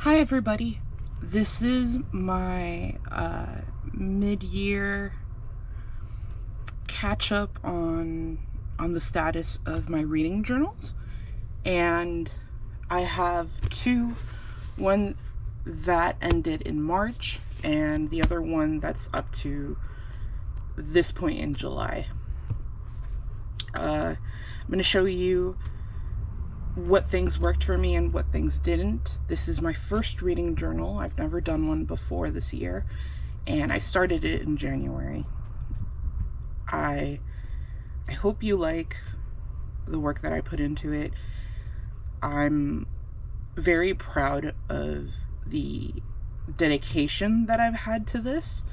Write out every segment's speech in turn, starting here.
Hi everybody, this is my mid-year catch-up on the status of my reading journals, and I have two, one that ended in March and the other one that's up to this point in July. I'm going to show you what things worked for me and what things didn't. This is my first reading journal. I've never done one before this year, and I started it in January. I hope you like the work that I put into it. I'm very proud of the dedication that I've had to this.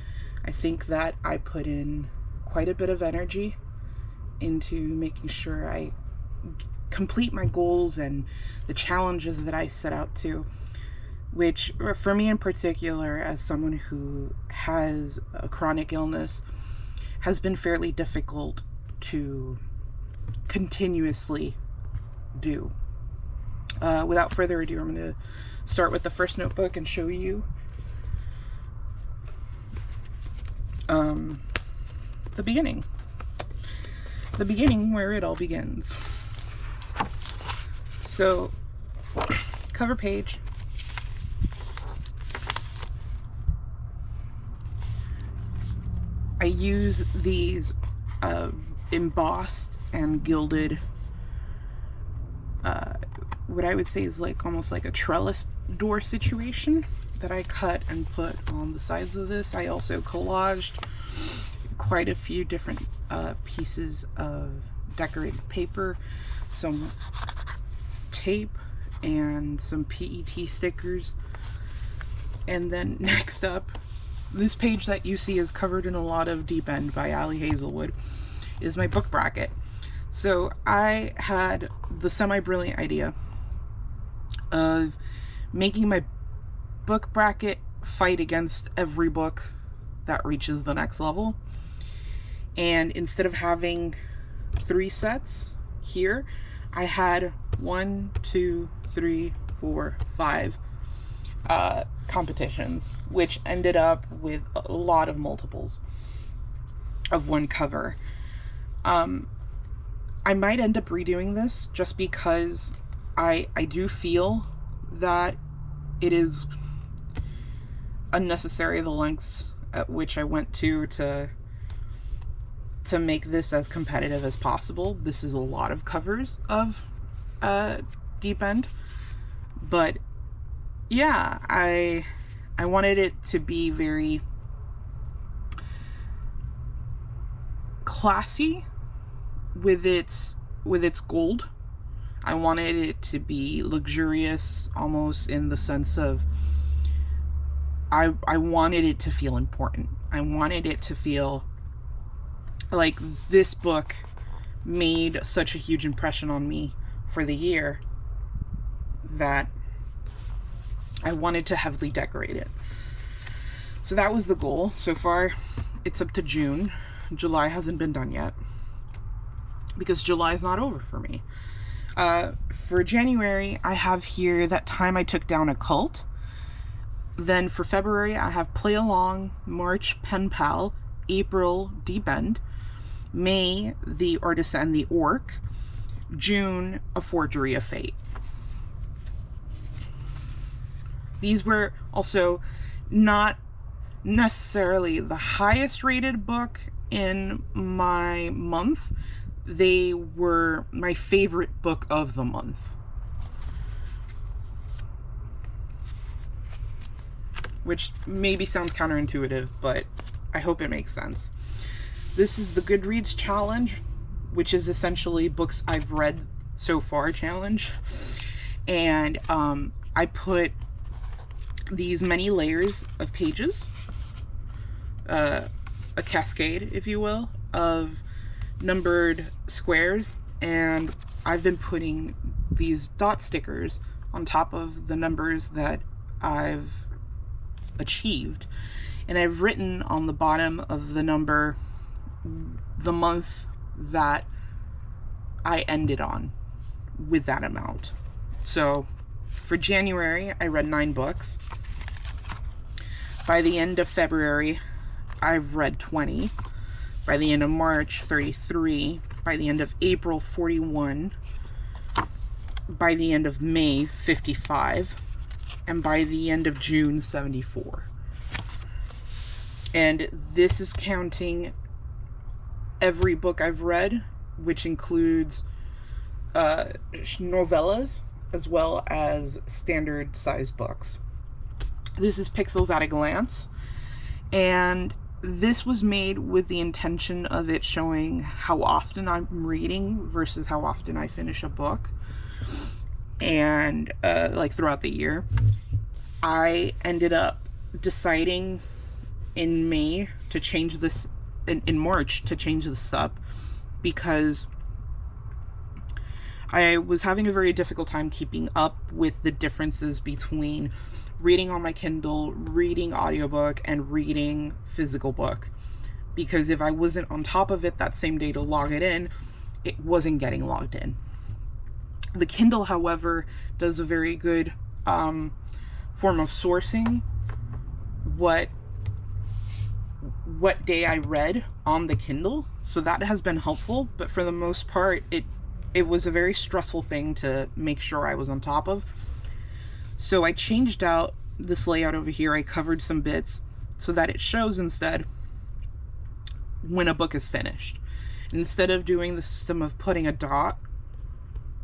I think that I put in quite a bit of energy into making sure I complete my goals and the challenges that I set out to, which for me in particular, as someone who has a chronic illness, has been fairly difficult to continuously do. Without further ado, I'm going to start with the first notebook and show you the beginning where it all begins. So, cover page. I use these embossed and gilded, what I would say is like almost like a trellis door situation that I cut and put on the sides of this. I also collaged quite a few different pieces of decorated paper, some tape, and some PET stickers. And then next up, this page that you see is covered in a lot of Deep End by Ali Hazelwood, is my book bracket. So I had the semi-brilliant idea of making my book bracket fight against every book that reaches the next level. And instead of having 3 sets here, I had 1, 2, 3, 4, 5 competitions, which ended up with a lot of multiples of one cover. I might end up redoing this just because I do feel that it is unnecessary, the lengths at which I went to make this as competitive as possible. This is a lot of covers of Deep End, but yeah, I wanted it to be very classy with its gold. I wanted it to be luxurious, almost in the sense of I wanted it to feel important. I wanted it to feel like this book made such a huge impression on me for the year that I wanted to heavily decorate it. So that was the goal. So far, it's up to June. July hasn't been done yet because July is not over for me. For January, I have here That Time I Took Down a Cult. Then for February, I have Play Along, March, Pen Pal, April, Deep End, May, The Artist and the Orc, June, A Forgery of Fate. These were also not necessarily the highest rated book in my month. They were my favorite book of the month, which maybe sounds counterintuitive, but I hope it makes sense. This is the Goodreads challenge, which is essentially books I've read so far challenge. And I put these many layers of pages, a cascade, if you will, of numbered squares, and I've been putting these dot stickers on top of the numbers that I've achieved, and I've written on the bottom of the number the month that I ended on with that amount. So For January, I read 9 books. By the end of February, I've read 20. By the end of March, 33. By the end of April, 41. By the end of May, 55. And by the end of June, 74. And this is counting every book I've read, which includes novellas as well as standard size books. This is Pixels at a Glance, and this was made with the intention of it showing how often I'm reading versus how often I finish a book, and like throughout the year. I ended up deciding in May to change this, in March to change this up, because I was having a very difficult time keeping up with the differences between reading on my Kindle, reading audiobook, and reading physical book. Because if I wasn't on top of it that same day to log it in, it wasn't getting logged in. The Kindle, however, does a very good form of sourcing what day I read on the Kindle, so that has been helpful. But for the most part, it was a very stressful thing to make sure I was on top of. So I changed out this layout over here. I covered some bits so that it shows instead when a book is finished. Instead of doing the system of putting a dot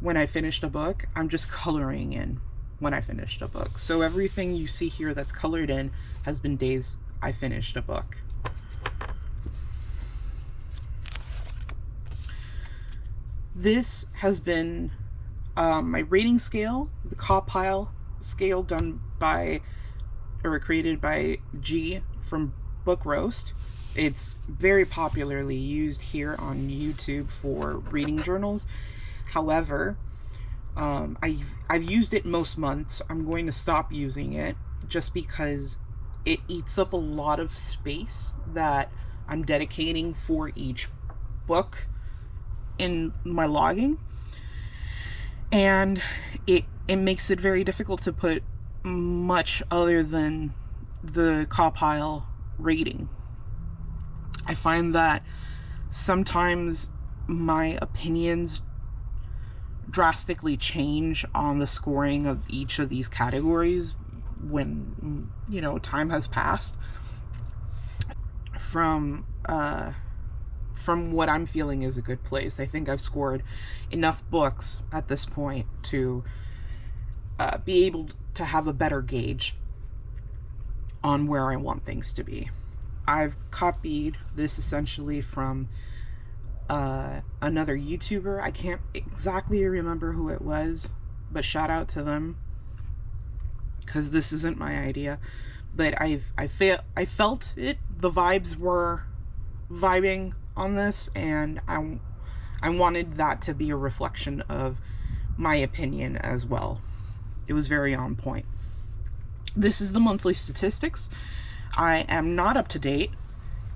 when I finished a book, I'm just coloring in when I finished a book. So everything you see here that's colored in has been days I finished a book. This has been my rating scale, the Compile scale done by, or created by G from Book Roast. It's very popularly used here on YouTube for reading journals. However, I've used it most months. I'm going to stop using it just because it eats up a lot of space that I'm dedicating for each book in my logging, and it makes it very difficult to put much other than the Compile rating. I find that sometimes my opinions drastically change on the scoring of each of these categories when, you know, time has passed from what I'm feeling is a good place. I think I've scored enough books at this point to be able to have a better gauge on where I want things to be. I've copied this essentially from another YouTuber. I can't exactly remember who it was, but shout out to them, because this isn't my idea. But I felt it. The vibes were vibing on this, and I wanted that to be a reflection of my opinion as well. It was very on point. This is the monthly statistics. I am not up to date,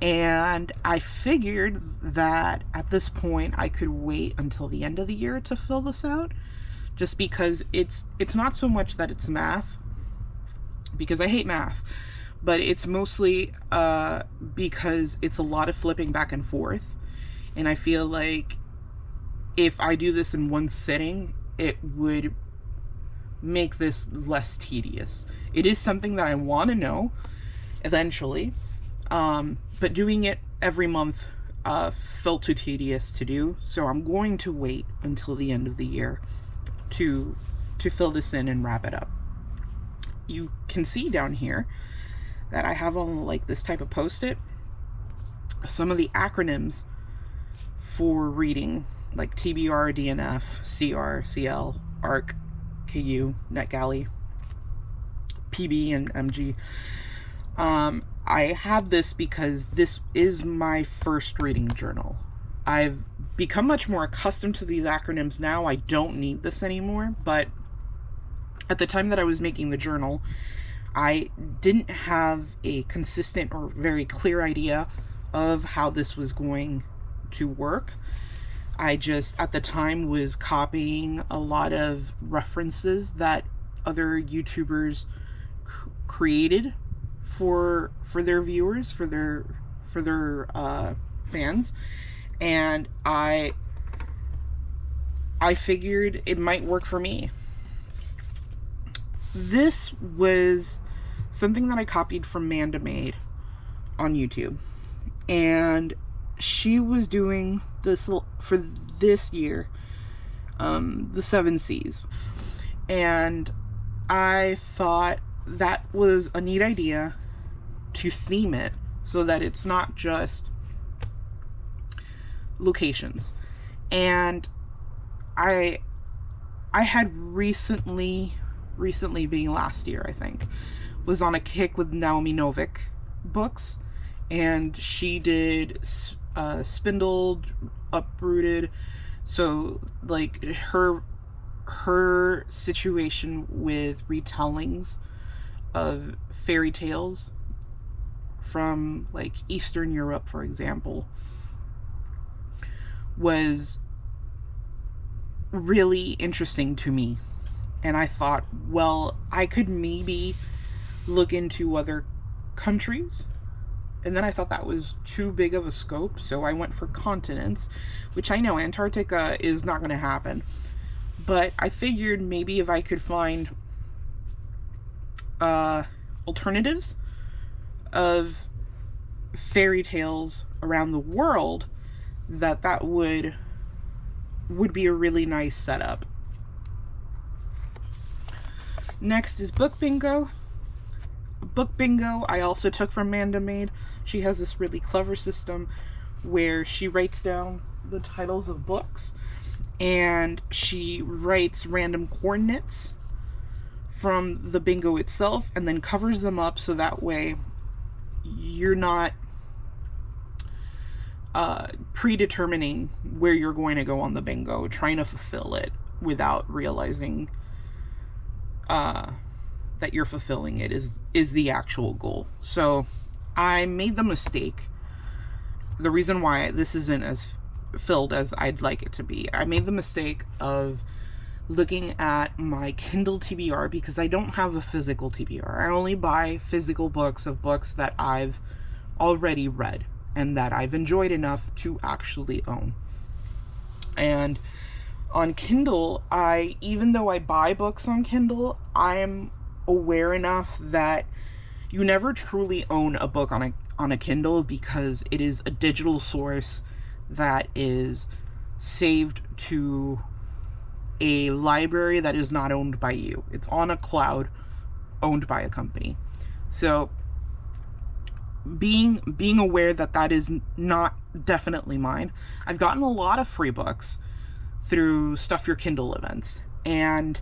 and I figured that at this point I could wait until the end of the year to fill this out, just because it's not so much that it's math, because I hate math, but it's mostly because it's a lot of flipping back and forth, and I feel like if I do this in one sitting, it would make this less tedious. It is something that I want to know eventually, but doing it every month felt too tedious to do, so I'm going to wait until the end of the year to fill this in and wrap it up. You can see down here that I have on like this type of post-it some of the acronyms for reading, like TBR, DNF, CR, CL, ARC, KU, NetGalley, PB, and MG. I have this because this is my first reading journal. I've become much more accustomed to these acronyms now. I don't need this anymore, but at the time that I was making the journal, I didn't have a consistent or very clear idea of how this was going to work. I just, at the time, was copying a lot of references that other YouTubers created for their viewers, for their fans, and I figured it might work for me. This was something that I copied from Manda Made on YouTube, and she was doing this for this year, the 7 C's, and I thought that was a neat idea to theme it so that it's not just locations. And I had recently being last year, I think, was on a kick with Naomi Novik books, and she did Spindled, Uprooted, so like her situation with retellings of fairy tales from like Eastern Europe, for example, was really interesting to me. And I thought, well, I could maybe look into other countries. And then I thought that was too big of a scope, so I went for continents, which I know Antarctica is not going to happen. But I figured maybe if I could find alternatives of fairy tales around the world, that would be a really nice setup. Next is Book Bingo. Book Bingo I also took from Manda Made. She has this really clever system where she writes down the titles of books, and she writes random coordinates from the bingo itself and then covers them up, so that way you're not predetermining where you're going to go on the bingo, trying to fulfill it without realizing that you're fulfilling it is the actual goal. So I made the mistake. The reason why this isn't as filled as I'd like it to be, I made the mistake of looking at my Kindle TBR, because I don't have a physical TBR. I only buy physical books of books that I've already read and that I've enjoyed enough to actually own. And on Kindle, even though I buy books on Kindle, I'm aware enough that you never truly own a book on a Kindle, because it is a digital source that is saved to a library that is not owned by you. It's on a cloud owned by a company. So being aware that is not definitely mine, I've gotten a lot of free books through Stuff Your Kindle events. And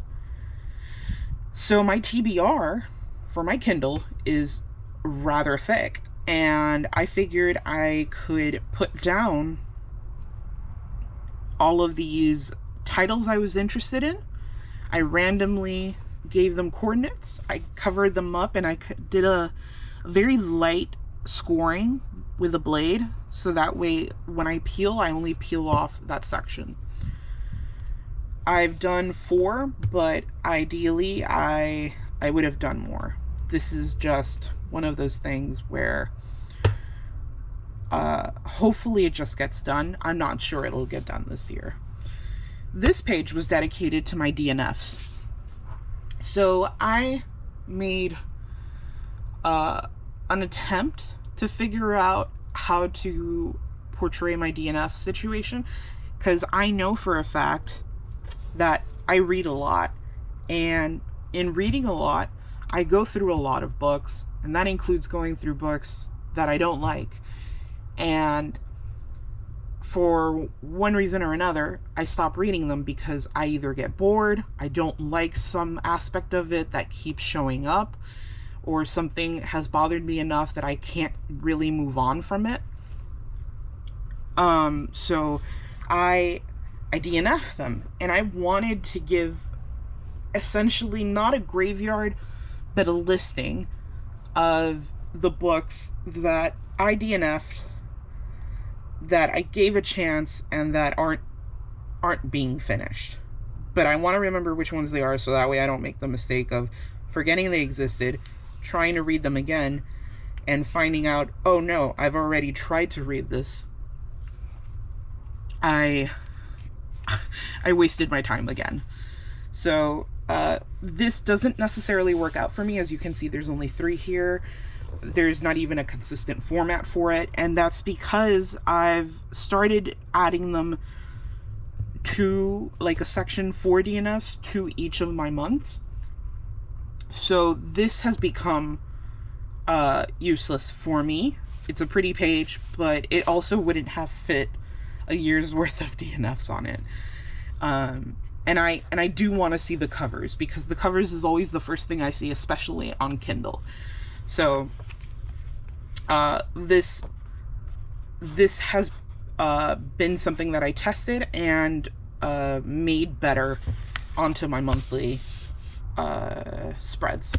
so my TBR for my Kindle is rather thick, and I figured I could put down all of these titles I was interested in. I randomly gave them coordinates, I covered them up, and I did a very light scoring with a blade, so that way when I peel, I only peel off that section. I've done 4, but ideally I would have done more. This is just one of those things where hopefully it just gets done. I'm not sure it'll get done this year. This page was dedicated to my DNFs. So I made an attempt to figure out how to portray my DNF situation, because I know for a fact that I read a lot, and in reading a lot, I go through a lot of books, and that includes going through books that I don't like. And for one reason or another, I stop reading them because I either get bored, I don't like some aspect of it that keeps showing up, or something has bothered me enough that I can't really move on from it. So I DNF them, and I wanted to give essentially not a graveyard, but a listing of the books that I DNF'd, that I gave a chance, and that aren't being finished. but I want to remember which ones they are so that way I don't make the mistake of forgetting they existed, trying to read them again, and finding out, oh no, I've already tried to read this. I wasted my time again. So this doesn't necessarily work out for me. As you can see, there's only 3 here. There's not even a consistent format for it, and that's because I've started adding them to like a section for DNFs to each of my months. So this has become useless for me. It's a pretty page, but it also wouldn't have fit a year's worth of DNFs on it. And I do want to see the covers, because the covers is always the first thing I see, especially on Kindle. So this has been something that I tested and made better onto my monthly spreads.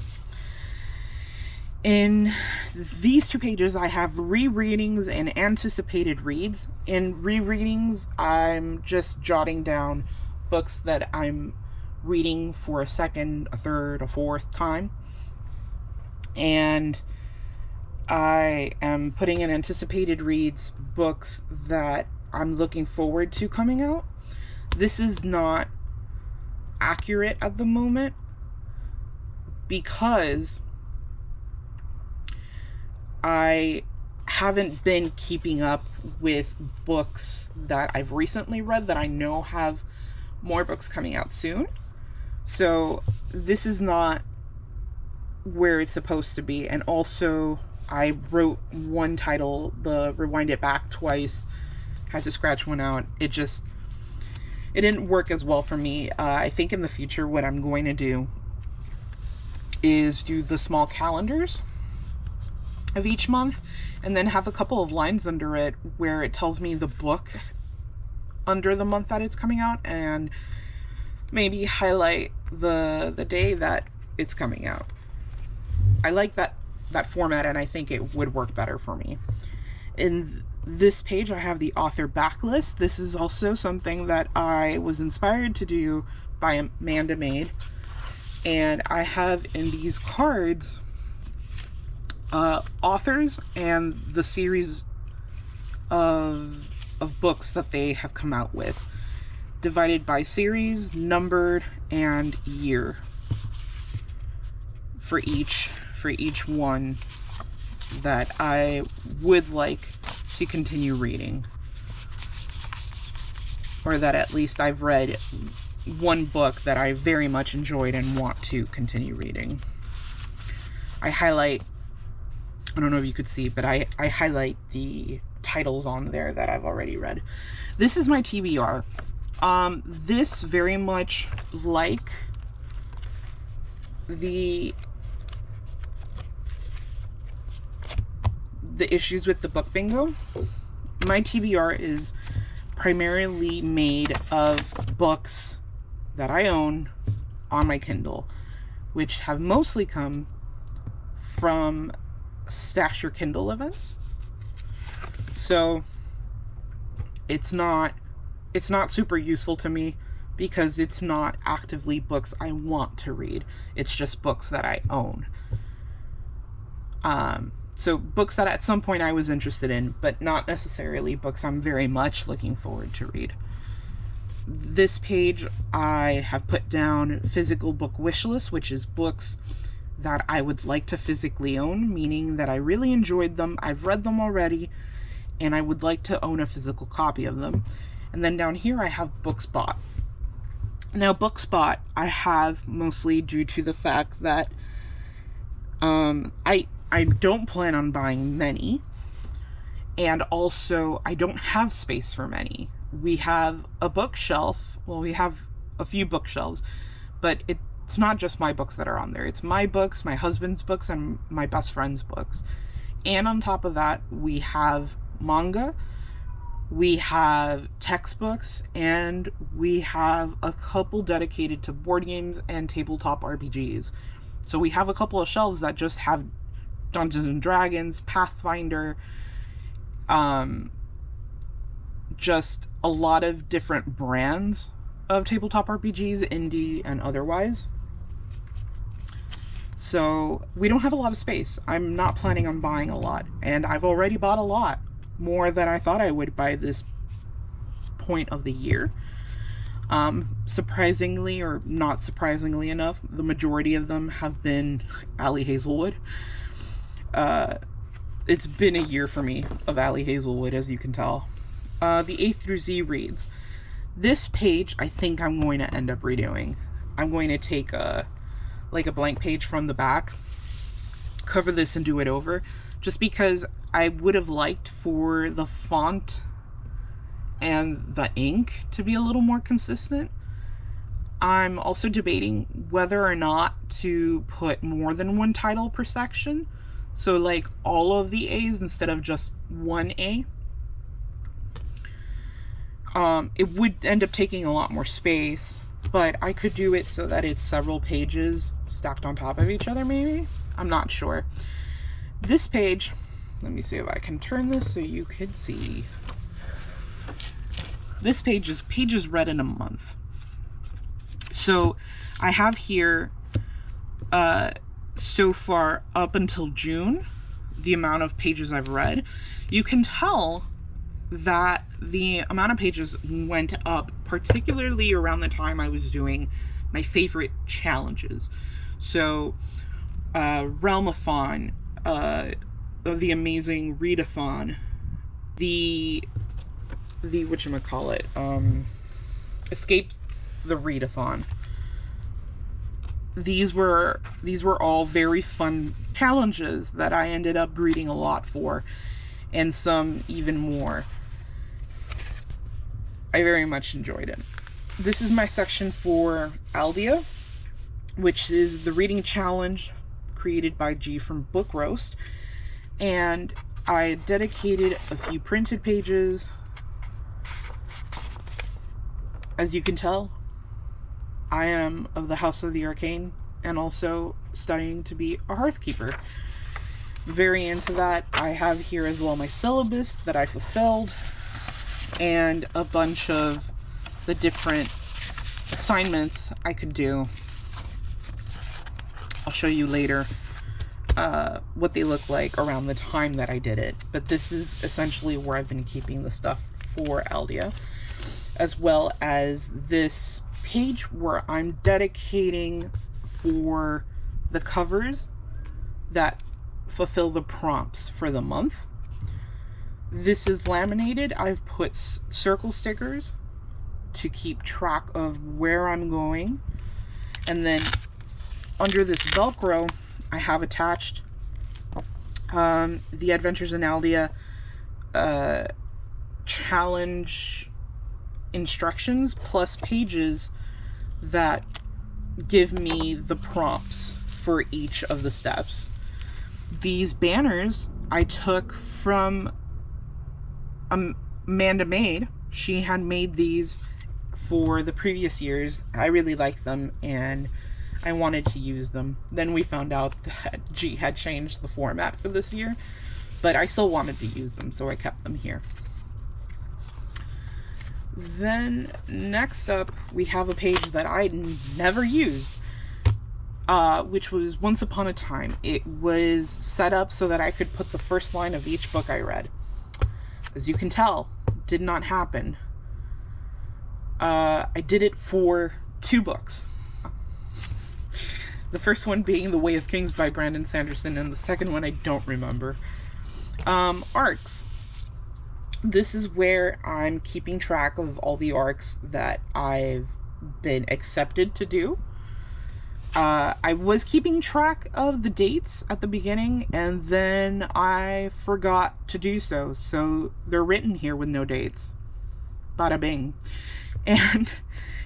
In these 2 pages, I have rereadings and anticipated reads. In rereadings, I'm just jotting down books that I'm reading for a second, a third, a fourth time. And I am putting in anticipated reads books that I'm looking forward to coming out. This is not accurate at the moment because I haven't been keeping up with books that I've recently read that I know have more books coming out soon. So this is not where it's supposed to be. And also I wrote one title, the Rewind It Back twice, had to scratch one out. It didn't work as well for me. I think in the future what I'm going to do is do the small calendars of each month and then have a couple of lines under it where it tells me the book under the month that it's coming out, and maybe highlight the day that it's coming out. I like that format, and I think it would work better for me. In this page I have the author backlist. This is also something that I was inspired to do by Amanda Made, and I have in these cards authors and the series of books that they have come out with, divided by series, numbered, and year for each one that I would like to continue reading, or that at least I've read one book that I very much enjoyed and want to continue reading. I highlight, I don't know if you could see, but I highlight the titles on there that I've already read. This is my TBR. This very much like the issues with the book bingo. My TBR is primarily made of books that I own on my Kindle, which have mostly come from Stash Your Kindle events. So it's not super useful to me because it's not actively books I want to read. It's just books that I own. So books that at some point I was interested in, but not necessarily books I'm very much looking forward to read. This page I have put down physical book wish list, which is books that I would like to physically own, meaning that I really enjoyed them, I've read them already, and I would like to own a physical copy of them. And then down here I have books bought. Now books bought I have mostly due to the fact that I don't plan on buying many, and also I don't have space for many. We have a bookshelf, well, we have a few bookshelves, but it's not just my books that are on there. It's my books, my husband's books, and my best friend's books. And on top of that, we have manga, we have textbooks, and we have a couple dedicated to board games and tabletop RPGs. So we have a couple of shelves that just have Dungeons and Dragons, Pathfinder, just a lot of different brands of tabletop RPGs, indie and otherwise. So we don't have a lot of space. I'm not planning on buying a lot, and I've already bought a lot, more than I thought I would by this point of the year. Surprisingly, or not surprisingly enough, the majority of them have been Allie Hazelwood. It's been a year for me of Allie Hazelwood, as you can tell. The A through Z reads. This page, I think I'm going to end up redoing. I'm going to take a blank page from the back, cover this and do it over, just because I would have liked for the font and the ink to be a little more consistent. I'm also debating whether or not to put more than one title per section. So like all of the A's instead of just one A. It would end up taking a lot more space, but I could do it so that it's several pages stacked on top of each other, maybe? I'm not sure. This page, let me see if I can turn this so you can see. This page is pages read in a month. So I have here, so far up until June, the amount of pages I've read. You can tell that the amount of pages went up, particularly around the time I was doing my favorite challenges. So, Realmathon, the amazing Readathon, the whatchamacallit, Escape the Readathon. These were all very fun challenges that I ended up reading a lot for, and some even more. I very much enjoyed it. This is my section for Aldia, which is the reading challenge created by G from Book Roast, and I dedicated a few printed pages. As you can tell, I am of the House of the Arcane and also studying to be a Hearthkeeper. Very into that. I have here as well my syllabus that I fulfilled and a bunch of the different assignments I could do. I'll show you later what they look like around the time that I did it. But this is essentially where I've been keeping the stuff for Aldia, as well as this page where I'm dedicating for the covers that fulfill the prompts for the month. This is laminated. I've put circle stickers to keep track of where I'm going, and then under this Velcro I have attached the Adventures in Aldia challenge instructions plus pages that give me the prompts for each of the steps. These banners I took from Amanda Maid. She had made these for the previous years. I really liked them and I wanted to use them. Then we found out that G had changed the format for this year, but I still wanted to use them, so I kept them here. Then next up we have a page that I never used, which was Once Upon a Time. It was set up so that I could put the first line of each book I read. As you can tell, did not happen. I did it for 2 books. The first one being The Way of Kings by Brandon Sanderson, and the second one I don't remember. Arcs. This is where I'm keeping track of all the arcs that I've been accepted to do. I was keeping track of the dates at the beginning, and then I forgot to do so. So they're written here with no dates. Bada bing. And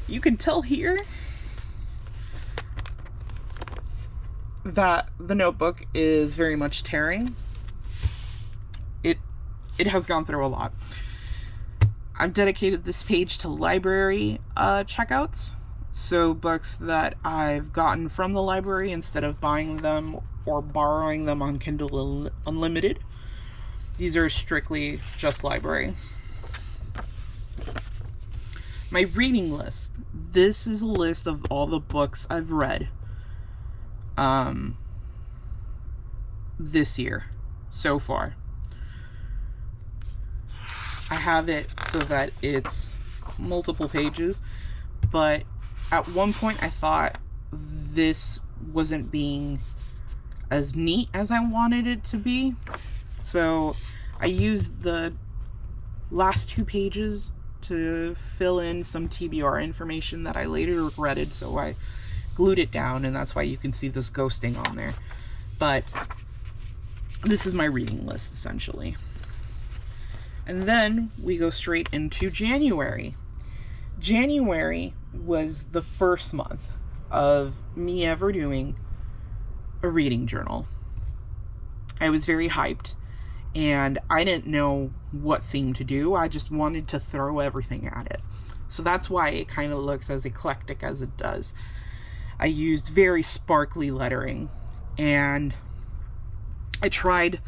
you can tell here that the notebook is very much tearing. It has gone through a lot. I've dedicated this page to library checkouts. So books that I've gotten from the library instead of buying them or borrowing them on Kindle Unlimited. These are strictly just library. My reading list. this is a list of all the books I've read this year so far. I have it so that it's multiple pages, but at one point I thought this wasn't being as neat as I wanted it to be, so I used the last 2 pages to fill in some TBR information that I later regretted, so I glued it down, and that's why you can see this ghosting on there. But this is my reading list, essentially. And then we go straight into January. January was the first month of me ever doing a reading journal. I was very hyped, and I didn't know what theme to do. I just wanted to throw everything at it. So that's why it kind of looks as eclectic as it does. I used very sparkly lettering, and I tried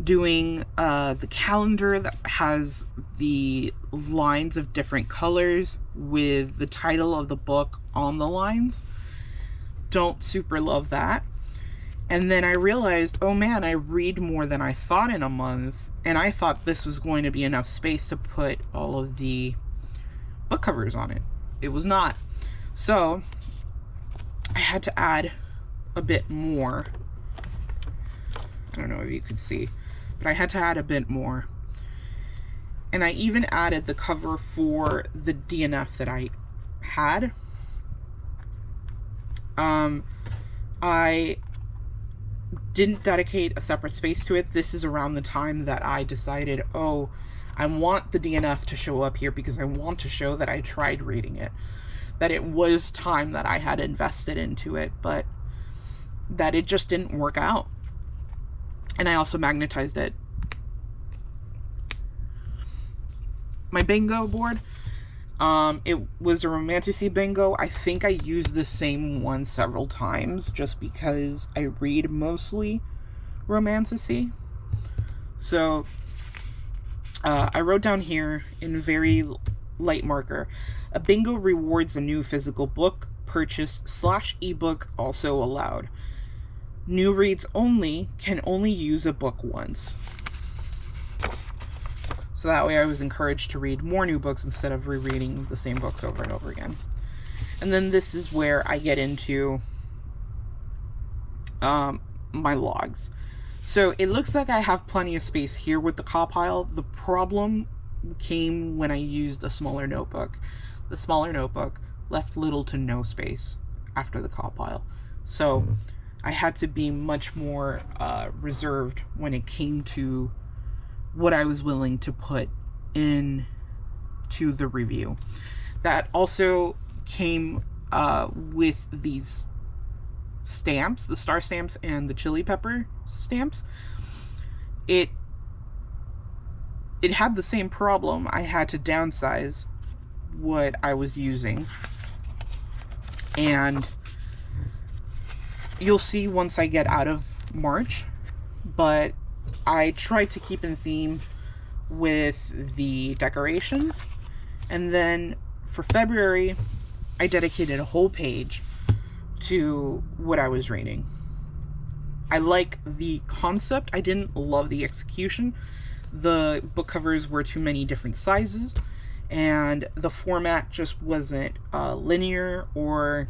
doing the calendar that has the lines of different colors with the title of the book on the lines. Don't super love that. And then I realized, oh man, I read more than I thought in a month, and I thought this was going to be enough space to put all of the book covers on it. It was not. So I had to add a bit more. I don't know if you could see, but I had to add a bit more. And I even added the cover for the DNF that I had. I didn't dedicate a separate space to it. This is around the time that I decided, oh, I want the DNF to show up here because I want to show that I tried reading it, that it was time that I had invested into it, but that it just didn't work out. And I also magnetized it. My bingo board, it was a Romanticy bingo. I think I used the same one several times just because I read mostly Romanticy. So I wrote down here in very light marker, a bingo rewards a new physical book purchase / ebook also allowed. New reads only can only use a book once. So that way I was encouraged to read more new books instead of rereading the same books over and over again. And then this is where I get into my logs. So it looks like I have plenty of space here with the compile. The problem came when I used a smaller notebook. The smaller notebook left little to no space after the compile. So I had to be much more reserved when it came to what I was willing to put in to the review. That also came with these stamps, the star stamps and the chili pepper stamps. It had the same problem. I had to downsize what I was using, and you'll see once I get out of March, but I tried to keep in theme with the decorations. And then for February, I dedicated a whole page to what I was reading. I like the concept. I didn't love the execution. The book covers were too many different sizes, and the format just wasn't linear or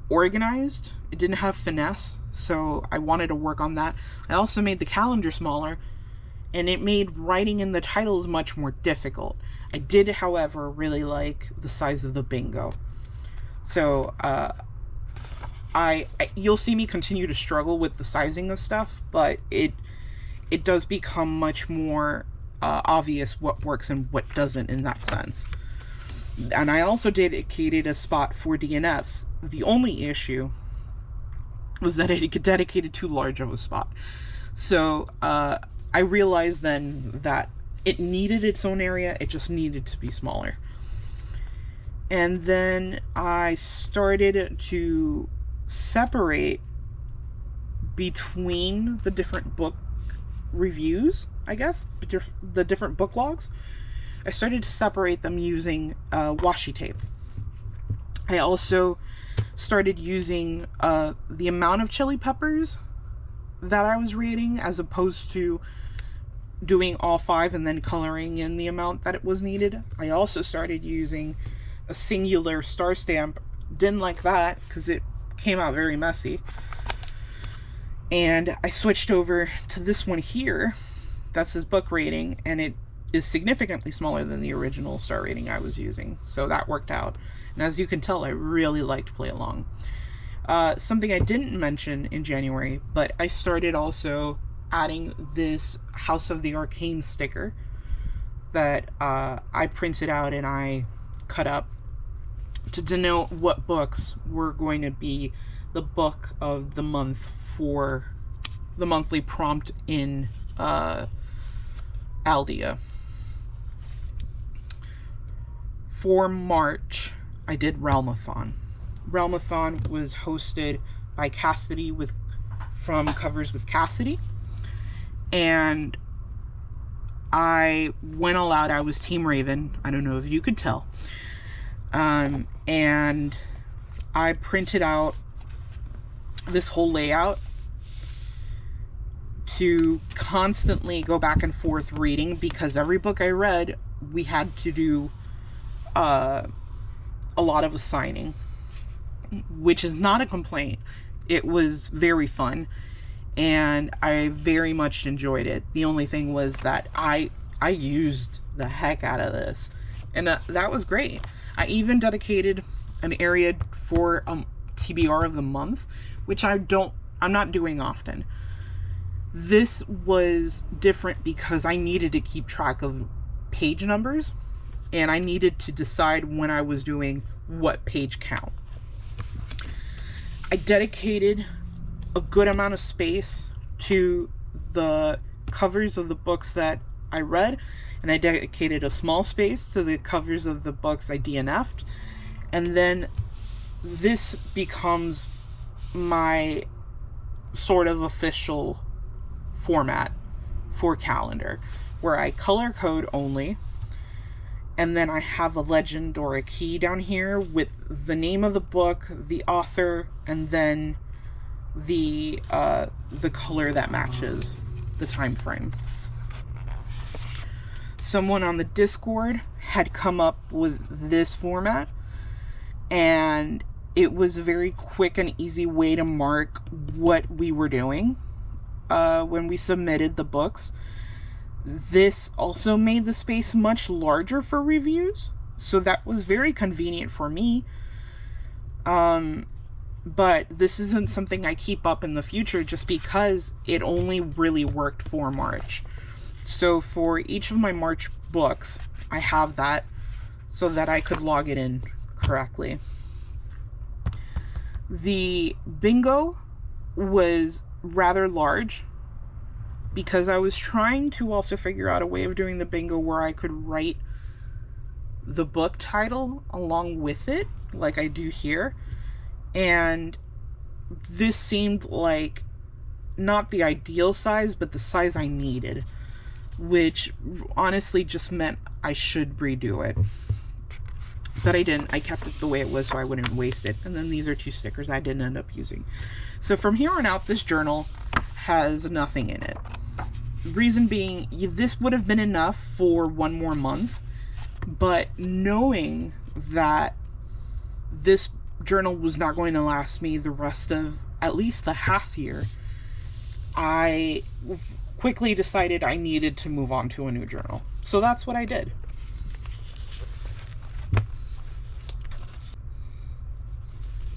organized. It didn't have finesse, so I wanted to work on that. I also made the calendar smaller, and it made writing in the titles much more difficult. I did, however, really like the size of the bingo. So you'll see me continue to struggle with the sizing of stuff, but it does become much more obvious what works and what doesn't in that sense. And I also dedicated a spot for DNFs. The only issue was that it dedicated too large of a spot. So I realized then that it needed its own area, it just needed to be smaller. And then I started to separate between the different book reviews, I guess, the different book logs. I started to separate them using washi tape. I also started using the amount of chili peppers that I was reading, as opposed to doing all 5 and then coloring in the amount that it was needed. I also started using a singular star stamp. Didn't like that because it came out very messy. And I switched over to this one here. That's his book rating, and it is significantly smaller than the original star rating I was using. So that worked out. And as you can tell, I really liked Play Along. Something I didn't mention in January, but I started also adding this House of the Arcane sticker that I printed out and I cut up to denote what books were going to be the book of the month for the monthly prompt in Aldea. For March, I did Realmathon. Realmathon was hosted by Cassidy from Covers with Cassidy, and I went all out. I was Team Raven. I don't know if you could tell. And I printed out this whole layout to constantly go back and forth reading, because every book I read, we had to do a lot of assigning, which is not a complaint. It was very fun, and I very much enjoyed it. The only thing was that I used the heck out of this, and that was great. I even dedicated an area for TBR of the month, which I'm not doing often. This was different because I needed to keep track of page numbers, and I needed to decide when I was doing what page count. I dedicated a good amount of space to the covers of the books that I read, and I dedicated a small space to the covers of the books I DNF'd, and then this becomes my sort of official format for calendar, where I color code only, and then I have a legend or a key down here with the name of the book, the author, and then the color that matches the time frame. Someone on the Discord had come up with this format, and it was a very quick and easy way to mark what we were doing when we submitted the books. This also made the space much larger for reviews, so that was very convenient for me. But this isn't something I keep up in the future, just because it only really worked for March. So for each of my March books, I have that so that I could log it in correctly. The bingo was rather large, because I was trying to also figure out a way of doing the bingo where I could write the book title along with it, like I do here. And this seemed like not the ideal size, but the size I needed, which honestly just meant I should redo it. But I didn't. I kept it the way it was so I wouldn't waste it. And then these are 2 stickers I didn't end up using. So from here on out, this journal has nothing in it. Reason being, this would have been enough for 1 more month, but knowing that this journal was not going to last me the rest of at least the half year, I quickly decided I needed to move on to a new journal. So that's what I did.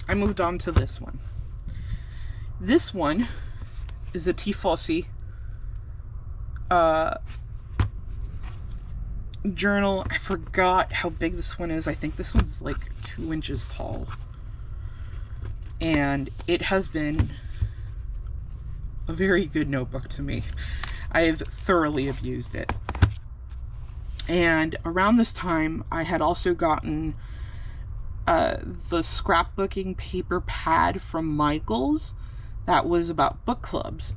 I moved on to this one. This one is a Tifosi journal. I forgot how big this one is. I think this one's like 2 inches tall. And it has been a very good notebook to me. I've thoroughly abused it. And around this time, I had also gotten the scrapbooking paper pad from Michaels that was about book clubs.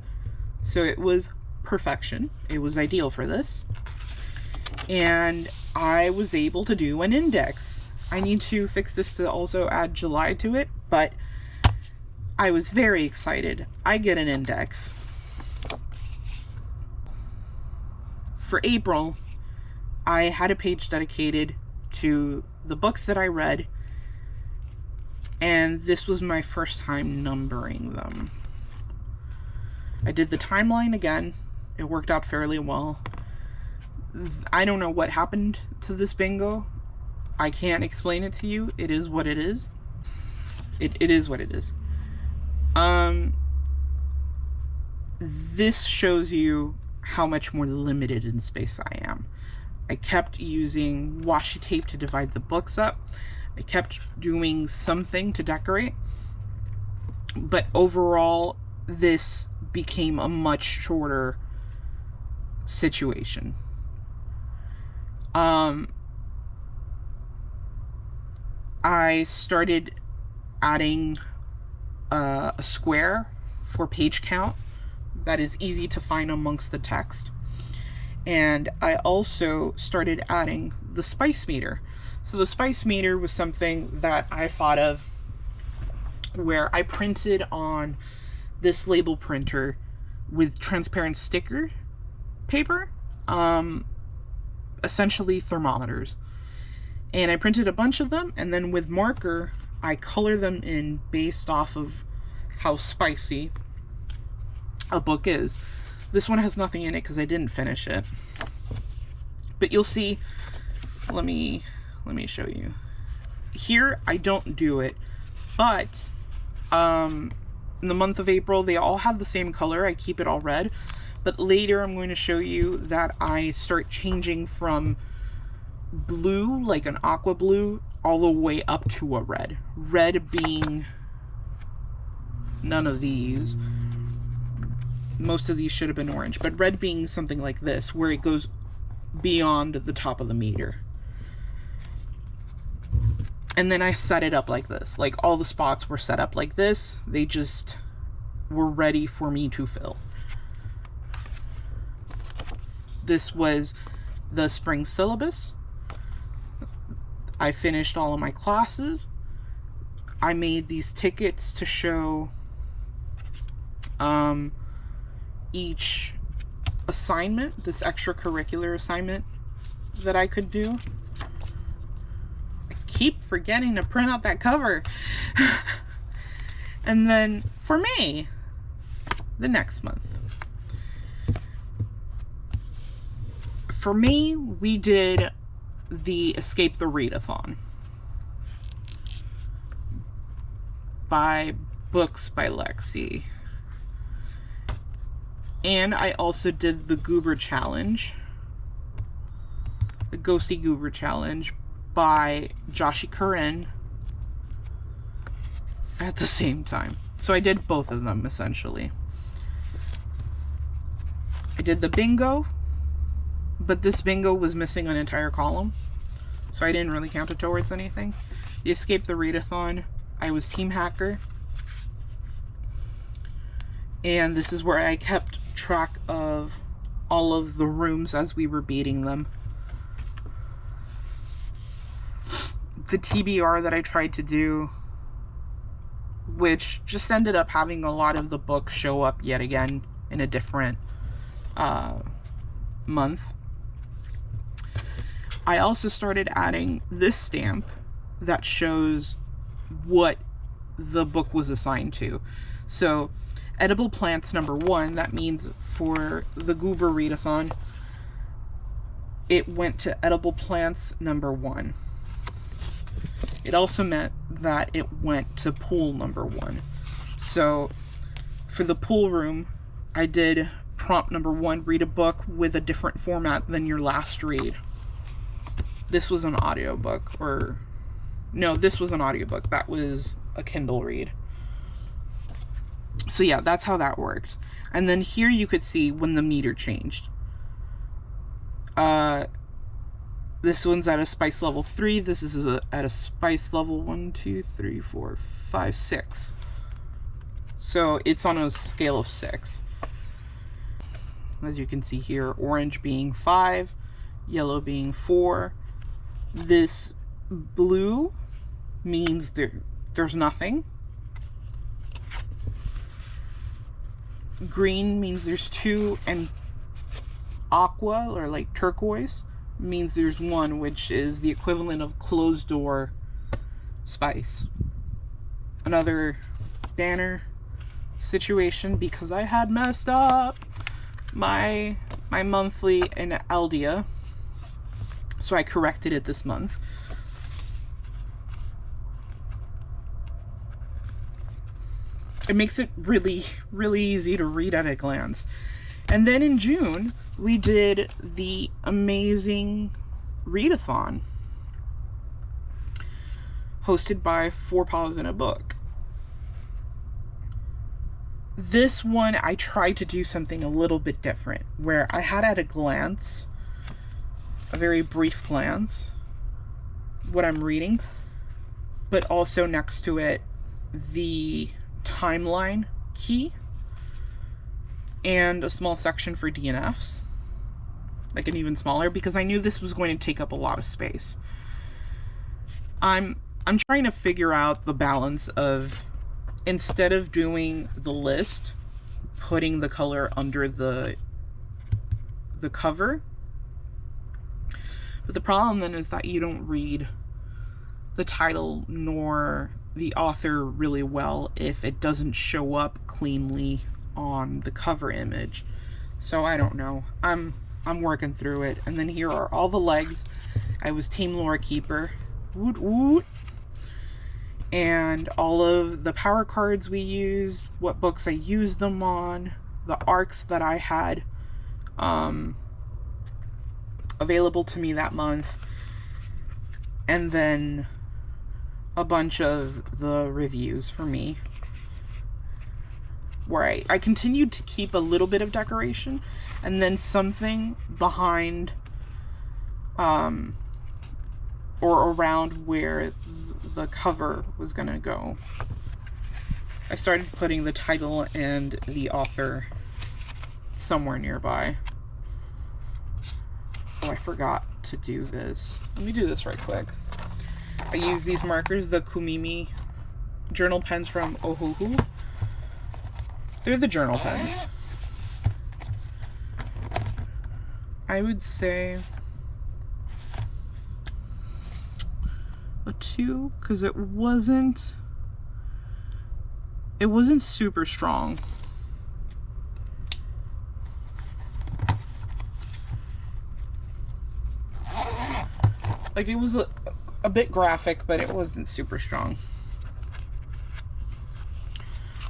So it was perfection. It was ideal for this. and I was able to do an index. I need to fix this to also add July to it, but I was very excited. I get an index. For April, I had a page dedicated to the books that I read, and this was my first time numbering them. I did the timeline again. It worked out fairly well. I don't know what happened to this bingo. I can't explain it to you. It is what it is. It is what it is. This shows you how much more limited in space I am. I kept using washi tape to divide the books up. I kept doing something to decorate. But overall, this became a much shorter situation. I started adding a square for page count that is easy to find amongst the text. And I also started adding the spice meter. So the spice meter was something that I thought of where I printed on this label printer with transparent sticker paper, essentially thermometers. And I printed a bunch of them, and then with marker, I color them in based off of how spicy a book is. This one has nothing in it because I didn't finish it. But you'll see, let me show you. Here, I don't do it, but in the month of April, they all have the same color. I keep it all red. But later, I'm going to show you that I start changing from blue, like an aqua blue, all the way up to a red. Red being none of these. Most of these should have been orange, but red being something like this, where it goes beyond the top of the meter. And then I set it up like this. Like, all the spots were set up like this. They just were ready for me to fill. This was the spring syllabus. I finished all of my classes. I made these tickets to show each assignment, this extracurricular assignment that I could do. I keep forgetting to print out that cover. And then for May, the next month. For me, we did the Escape the Readathon by Books by Lexi. And I also did the Goober Challenge, the Ghosty Goober Challenge by Joshi Corinne at the same time. So I did both of them, essentially. I did the bingo, but this bingo was missing an entire column, so I didn't really count it towards anything. The Escape the Readathon, I was Team Hacker. And this is where I kept track of all of the rooms as we were beating them. The TBR that I tried to do, which just ended up having a lot of the books show up yet again in a different month. I also started adding this stamp that shows what the book was assigned to. So Edible Plants #1, that means for the Goober Readathon, it went to Edible Plants #1. It also meant that it went to Pool #1. So for the pool room, I did prompt #1, read a book with a different format than your last read. This was an audiobook, or no, this was an audiobook. That was a Kindle read. So yeah, that's how that worked. And then here you could see when the meter changed. This one's at a spice level 3. This is at a spice level 1, 2, 3, 4, 5, 6. So it's on a scale of 6. As you can see here, orange being 5, yellow being 4. This blue means there's nothing. Green means there's 2, and aqua, or like turquoise, means there's 1, which is the equivalent of closed door spice. Another banner situation because I had messed up my monthly in Aldia, so I corrected it this month. It makes it really, really easy to read at a glance. And then in June, we did the amazing readathon hosted by 4 Paws in a Book. This one, I tried to do something a little bit different, where I had at a glance, a very brief glance, what I'm reading, but also next to it, the timeline key and a small section for DNFs, like an even smaller, because I knew this was going to take up a lot of space. I'm trying to figure out the balance of, instead of doing the list, putting the color under the cover. But the problem then is that you don't read the title nor the author really well if it doesn't show up cleanly on the cover image. So I don't know. I'm working through it. And then here are all the legs. I was Team Lore Keeper. Woot woot. And all of the power cards we used, what books I used them on, the arcs that I had available to me that month, and then a bunch of the reviews for me, where I continued to keep a little bit of decoration and then something behind or around where the cover was gonna go. I started putting the title and the author somewhere nearby. Oh, I forgot to do this. Let me do this right quick. I use these markers, the Kumimi journal pens from Ohuhu. They're the journal pens. I would say a 2, because it wasn't super strong. Like, it was a bit graphic, but it wasn't super strong.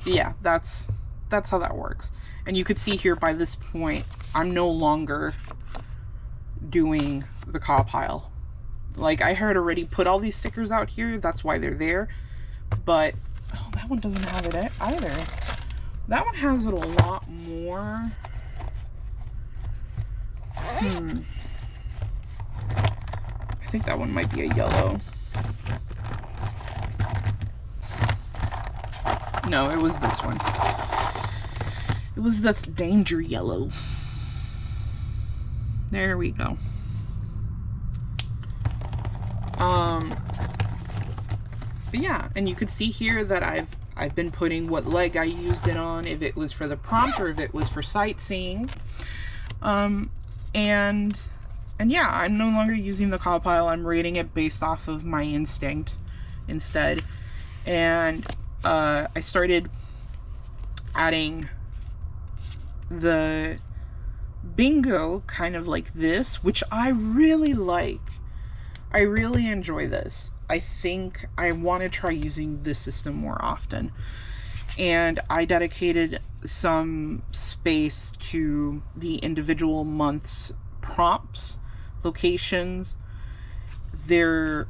But yeah, that's how that works. And you could see here by this point, I'm no longer doing the CAW pile. Like, I had already put all these stickers out here, that's why they're there. But, oh, that one doesn't have it either. That one has it a lot more. I think that one might be a yellow. No, it was this one. It was the danger yellow. There we go. But yeah, and you could see here that I've been putting what leg I used it on, if it was for the prompt or if it was for sightseeing. And yeah, I'm no longer using the CAW pile. I'm rating it based off of my instinct instead. And I started adding the bingo kind of like this, which I really like. I really enjoy this. I think I want to try using this system more often. And I dedicated some space to the individual month's prompts, locations, the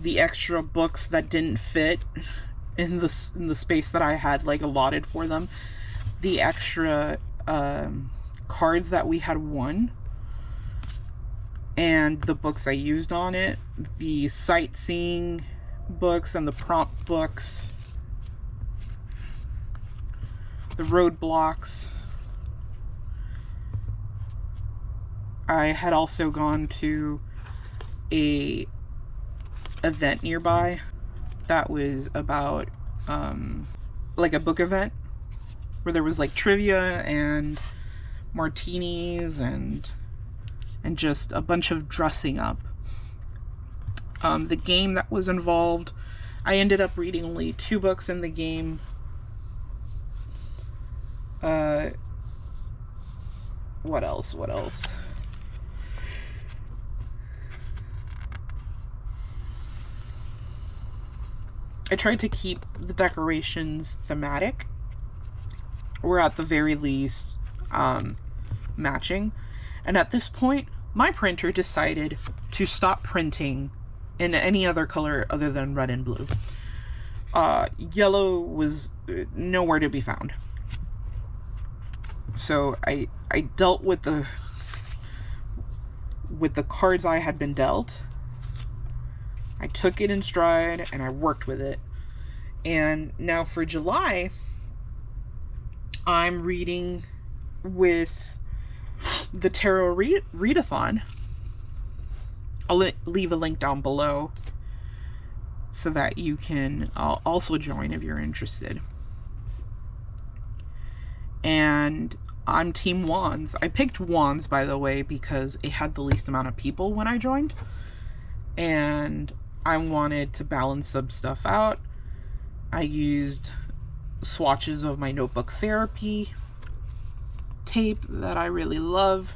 extra books that didn't fit in the space that I had like allotted for them, the extra cards that we had won, and the books I used on it, the sightseeing books and the prompt books, the roadblocks. I had also gone to a event nearby that was about like a book event where there was like trivia and martinis and just a bunch of dressing up. The game that was involved, I ended up reading only 2 books in the game. What else? I tried to keep the decorations thematic, or at the very least, matching. And at this point, my printer decided to stop printing in any other color other than red and blue. Yellow was nowhere to be found. So I dealt with the cards I had been dealt. I took it in stride and I worked with it. And now for July, I'm reading with the Tarot Readathon. I'll leave a link down below so that you can also join if you're interested. And I'm Team Wands. I picked Wands, by the way, because it had the least amount of people when I joined. And I wanted to balance some stuff out. I used swatches of my Notebook Therapy tape that I really love.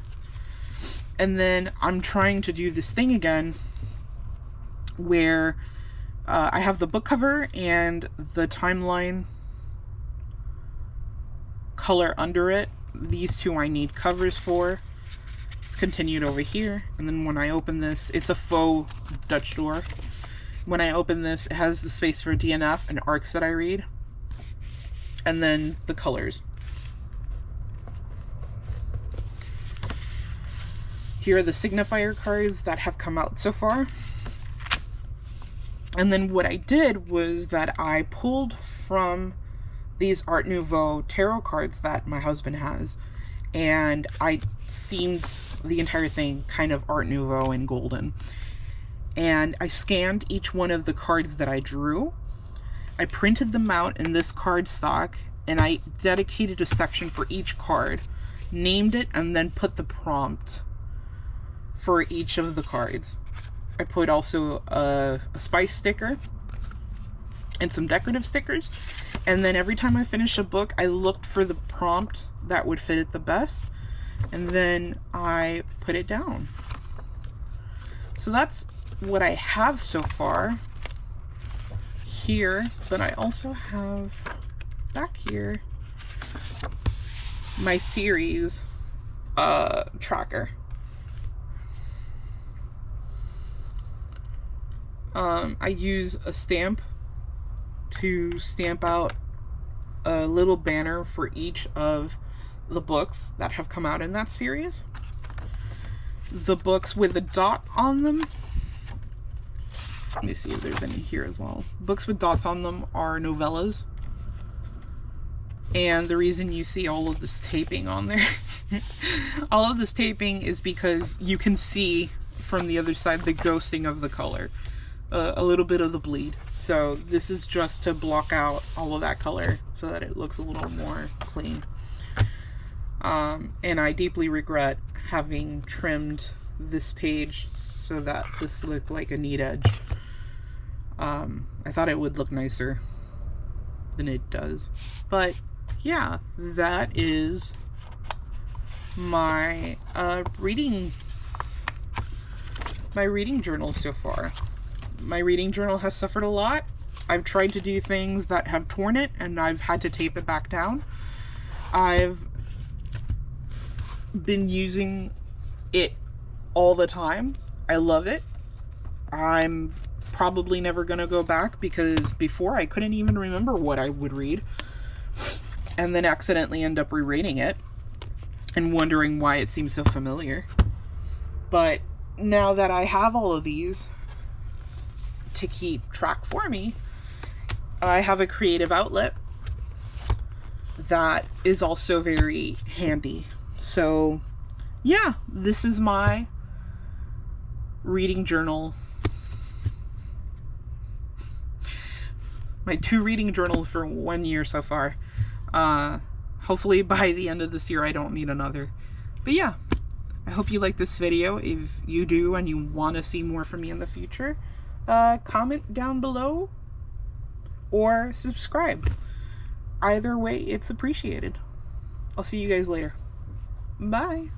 And then I'm trying to do this thing again where I have the book cover and the timeline color under it. These two I need covers for. It's continued over here. And then when I open this, it's a faux Dutch door. When I open this, it has the space for DNF and arcs that I read. And then the colors. Here are the signifier cards that have come out so far. And then what I did was that I pulled from these Art Nouveau tarot cards that my husband has, and I themed the entire thing kind of Art Nouveau and golden. And I scanned each one of the cards that I drew. I printed them out in this card stock, and I dedicated a section for each card, named it, and then put the prompt for each of the cards. I put also a spice sticker and some decorative stickers. And then every time I finished a book, I looked for the prompt that would fit it the best. And then I put it down. So that's what I have so far here. But I also have back here my series tracker. I use a stamp to stamp out a little banner for each of the books that have come out in that series. The books with a dot on them, let me see if there's any here as well. Books with dots on them are novellas. And the reason you see all of this taping on there, all of this taping is because you can see from the other side the ghosting of the color. A little bit of the bleed. So this is just to block out all of that color so that it looks a little more clean. And I deeply regret having trimmed this page so that this looked like a neat edge. I thought it would look nicer than it does. But yeah, that is my reading journal so far. My reading journal has suffered a lot. I've tried to do things that have torn it and I've had to tape it back down. I've been using it all the time. I love it. I'm probably never gonna go back because before I couldn't even remember what I would read and then accidentally end up rereading it and wondering why it seems so familiar. But now that I have all of these to keep track for me, I have a creative outlet that is also very handy. So yeah, this is my reading journal. My 2 reading journals for 1 year so far. Hopefully by the end of this year I don't need another. But yeah, I hope you like this video. If you do and you want to see more from me in the future, comment down below or subscribe. Either way, it's appreciated. I'll see you guys later. Bye.